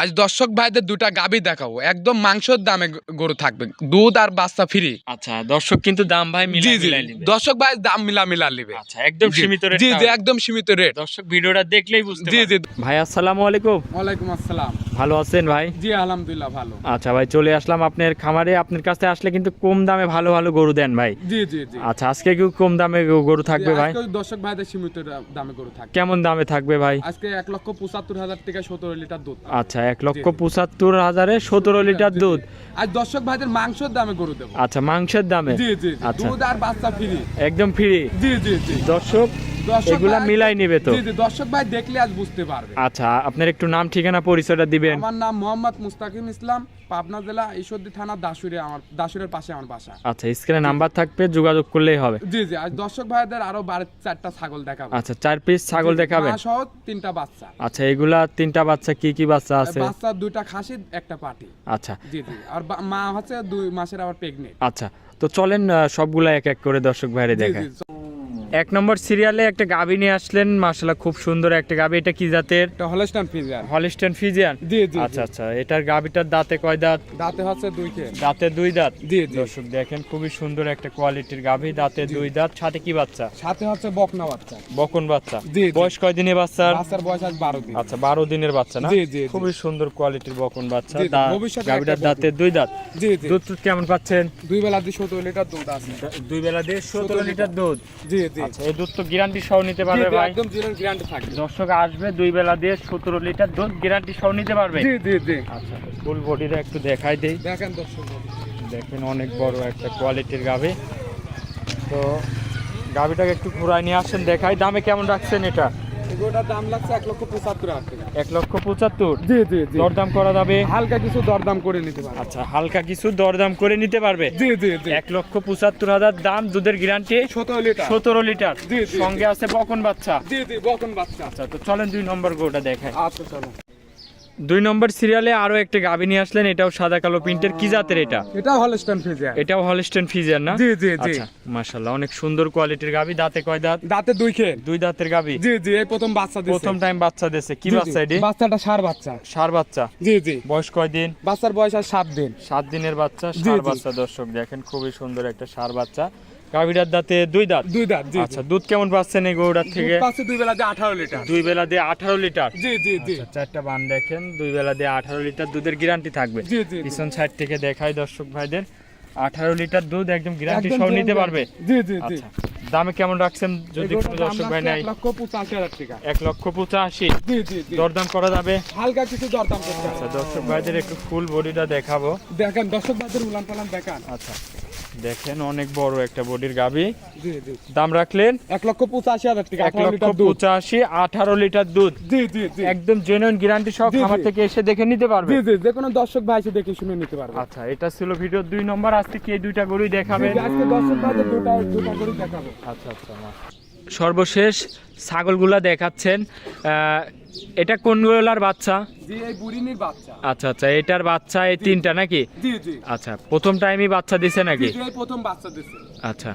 আজ দর্শক ভাইদের দুটা গাবি দেখাবো, একদম মাংসের দামে গরু থাকবে, দুধ আর বাচ্চা ফ্রি। আচ্ছা, দর্শক কিন্তু দাম ভাই জি জি, দর্শক ভাই দাম মিলা নিবে। আচ্ছা, একদম সীমিত রেট। জি জি, একদম সীমিত রেট। দর্শক ভিডিওটা দেখলেই বুঝতে জি জি। ভাই আসসালামু আলাইকুম। ওয়ালাইকুম আসসালাম। ভালো আছেন ভাই? জি আলহামদুলিল্লাহ ভালো। আচ্ছা ভাই, চলে আসলাম আপনার খামারে। আপনার কাছে আসলে কিন্তু কম দামে ভালো ভালো গরু দেন ভাই। জি জি জি। আচ্ছা, আজকে কি কম দামে গরু থাকবে ভাই? আজকে দর্শক ভাইদের সীমিত দামে গরু থাকবে। কেমন দামে থাকবে ভাই? আজকে 1,75,000 টাকা 17 লিটার দুধ। আচ্ছা, 1,75,000-এ 17 লিটার দুধ। আজ দর্শক ভাইদের মাংসের দামে গরু দেবো। আচ্ছা, মাংসের দামে। জি জি, আচ্ছা, দুধ আর বাচ্চা ফ্রি, একদম ফ্রি। জি জি জি। দর্শক এগুলা মিলাই নেবে তো? জি জি, দর্শক ভাই দেখলে আজ বুঝতে পারবে। আচ্ছা, আপনার একটু নাম ঠিকানা পরিচয়টা দিবেন। আমার নাম মোহাম্মদ মুস্তাকিম ইসলাম, পাবনা জেলা ঈশ্বরদী থানা দাসুরের পাশে আমার বাসা। আচ্ছা, স্ক্রিনে নাম্বার থাকবে, যোগাযোগ করলেই হবে। জি জি, আজ দর্শক ভাইদের আরো 4টা ছাগল দেখাবো। আচ্ছা, 4 পিস ছাগল দেখাবেন? মা সহ 3টা বাচ্চা। আচ্ছা, এগুলা 3টা বাচ্চা, কি কি বাচ্চা আছে? বাচ্চা 2টা খাসি, একটা পাটি। আচ্ছা জি জি, আর মা হচ্ছে 2 মাসের আবার প্রেগনেন্ট। আচ্ছা, তো চলেন সবগুলা এক এক করে দর্শক ভাইরে দেখায়। 1 নম্বর সিরিয়ালে একটা গাভী নিয়ে আসলেন, মাশাআল্লাহ খুব সুন্দর একটা গাভী। এটা কি জাতের? এটা হলস্টাইন ফ্রিজিয়ান। Holstein Friesian. জি জি। আচ্ছা আচ্ছা, এটার গাভীটার দাঁতে কয় দাঁত? দাঁতে হচ্ছে 2 কে। দাঁতে 2 দাঁত। জি জি। দর্শক দেখেন, খুবই সুন্দর একটা কোয়ালিটির গাভী, দাঁতে 2 দাঁত। সাথে কি বাচ্চা? সাথে হচ্ছে বকনা বাচ্চা। বকন বাচ্চা। জি জি। বয়স কয় দিনের বাচ্চার? বাচ্চার বয়স আজ 12 দিন। আচ্ছা, 12 দিনের বাচ্চা না? জি জি। খুবই সুন্দর কোয়ালিটির বকন বাচ্চা। জি জি, ভবিষ্যতে গাভীটার একটা দাঁতে 2 দাঁত। জি জি। দুধ কেমন পাচ্ছেন? 2 বেলা দিয়ে 17 লিটার দুধ আছে। 2 বেলা দিয়ে 17 লিটার দুধ। জি জি। আচ্ছা, এই দুধ তো গ্যারান্টি সহ নিতে পারবে জি জি, ভাই? একদম জিরো গ্যারান্টি থাকবে। দর্শক আসবে 2 বেলা দিয়ে 17 লিটার দুধ গ্যারান্টি সহ নিতে পারবে? জি জি জি। আচ্ছা, ফুল বডিটা একটু দেখাই দেই। দেখেন দর্শক, দেখেন অনেক বড় একটা কোয়ালিটির গাভী। তো গাভীটাকে একটু ঘুরাই নিয়ে আসেন, দেখাই। দামে কেমন রাখছেন এটা? এগুলোটার দাম লাগছে 1,75,000 টাকা। 1,75,000। জি জি জি। দরদাম করা যাবে? হালকা কিছু দরদাম করে নিতে পারবে। আচ্ছা, হালকা কিছু দরদাম করে নিতে পারবে? জি জি জি। 1,75,000 দাম, দুধের গ্যারান্টি 17 লিটার। 17 লিটার। জি জি। সঙ্গে আছে বকন বাচ্চা। জি জি, বকন বাচ্চা। আচ্ছা, তো চলেন 2 নম্বর গরুটা দেখাই। আচ্ছা চলো। 2 নম্বর সিরিয়ালে আরো একটা গাভী নিয়ে আসলেন, এটাও সাদা কালো প্রিন্টের। কি জাতের এটা? এটা হলস্টাইন ফ্রিজিয়ান। এটাও হলস্টাইন ফ্রিজিয়ান না? জি জি জি। আচ্ছা, মাশাআল্লাহ অনেক সুন্দর কোয়ালিটির গাভী। দাঁতে কয় দাঁত? দাঁতে 2 কে। 2 দাঁতের গাভী। জি জি, এই প্রথম বাচ্চা দিছে। প্রথম টাইম বাচ্চা দিয়েছে। কি জি, জি। বাচ্চা এটি? বাচ্চাটা ষাঁড় বাচ্চা। ষাঁড় বাচ্চা। জি জি। বয়স কয় দিন? বাচ্চার বয়স আর 7 দিন। 7 দিনের বাচ্চা, জি, ষাঁড় জি। বাচ্চা। দর্শক দেখেন, খুবই সুন্দর একটা ষাঁড় বাচ্চা। গাভীটার দাঁতে 2 দাঁত। 2 দাঁত। জি আচ্ছা, দুধ কেমন পাচ্ছেন এই গরুটার থেকে? পাচ্ছে 2 বেলা দিয়ে 18 লিটার। 2 বেলা দিয়ে 18 লিটার। জি জি জি। আচ্ছা, 4টা বান দেখেন, 2 বেলা দিয়ে 18 লিটার দুধের গ্যারান্টি থাকবে। জি জি জি। পিছন সাইড থেকে দেখাই দর্শক ভাইদের, 18 লিটার দুধ একদম গ্যারান্টি একদম সহ নিতে guarantee। পারবে? জি জি জি। আচ্ছা, দামে কেমন রাখছেন যদি কোনো দর্শক ভাই নাই? 1,85,000 টাকা। 1,85,000। জি জি জি। দরদাম করা যাবে? হালকা কিছু দরদাম করতে হবে। আচ্ছা, দর্শক ভাইদের একটু ফুল বডিটা দেখাবো। দেখেন দর্শক ভাইদের উলান পালান দেখান। আচ্ছা, দেখেন অনেক বড় একটা বডির গাভী। জি জি। দাম রাখলেন 1,85,000 টাকা। 18 লিটার দুধ। 1,85,000, 18 লিটার দুধ। জি জি জি। একদম জেনুইন গ্যারান্টি সহ জি, জি। খামার থেকে এসে দেখে নিতে পারবে? জি জি, যে কোনো দর্শক ভাই এসে দেখে শুনে নিতে পারবে। আচ্ছা, এটা ছিল ভিডিও 2 নম্বর। আজকে কি এই 2টা গরুই দেখাবেন? জি, আজকে দর্শক ভাইদের দুটা করে দেখাবো। আচ্ছা আচ্ছা, সর্বশেষ ছাগলগুলা দেখাচ্ছেন। এটা কোন গরুলার বাচ্চা? জি, এই বুড়িনির বাচ্চা। আচ্ছা আচ্ছা, এটার বাচ্চা এই 3টা নাকি? জি জি। আচ্ছা, প্রথম টাইমই বাচ্চা দিছে নাকি? জি, এই প্রথম বাচ্চা দিছে। আচ্ছা,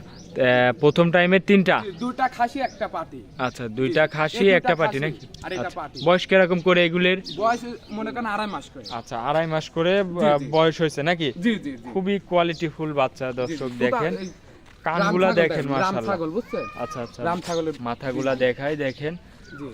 প্রথম টাইমে 3টা। জি, 2টা খাসি একটা পাটি। আচ্ছা, 2টা খাসি এই দুইটা একটা পাটি খাসি, নাকি? আর এটা আচ্ছা, পাটি। বয়স কিরকম করে এগুলের? বয়স মনে করেন 2.5 মাস করে। আচ্ছা, 2.5 মাস করে জি। বয়স হয়েছে নাকি? জি জি জি। খুবই কোয়ালিটি ফুল বাচ্চা। দর্শক জি, দেখেন, এই কানগুলা রাম ছাগল দেখেন, রাম মাশাআল্লাহ। ছাগল বুঝছেন? আচ্ছা আচ্ছা, রাম ছাগলের মাথাগুলা দেখাই দেখেন। জি।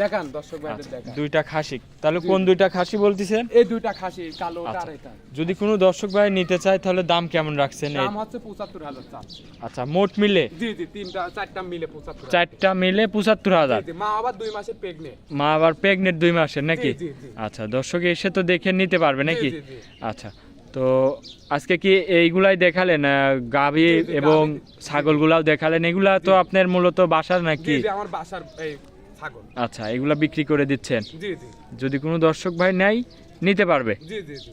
দেখান দর্শক ভাইদের আচ্ছা, দেখান। 2টা খাসি। তাহলে জি। কোন 2টা খাসি বলতেছেন? এই 2টা খাসি, কালো আচ্ছা। আর এটা। যদি কোনো দর্শক ভাই নিতে চায় তাহলে দাম কেমন রাখছেন? দাম হচ্ছে 75,000 চাচ্ছি। আচ্ছা, মোট মিলে জি জি, 4টা মিলে 75,000। 4টা মিলে 75,000। জি, মা আবার 2 মাসের প্রেগনেন্ট। মা আবার প্রেগনেন্ট 2 মাসের নাকি? জি, জি। আচ্ছা, দর্শক এসে তো দেখে নিতে পারবে নাকি? জি, জি, জি। আচ্ছা, তো আজকে কি এইগুলাই দেখালেন? গাভী জি, জি, এবং গাভী। ছাগলগুলাও দেখালেন? এগুলা তো আপনার মূলত বাসার জি নাকি? জি, আমার বাসার এই ছাগল। আচ্ছা, এগুলা বিক্রি করে দিচ্ছেন? জি জি। যদি কোনো দর্শক ভাই নেয় নিতে পারবে? জি জি জি।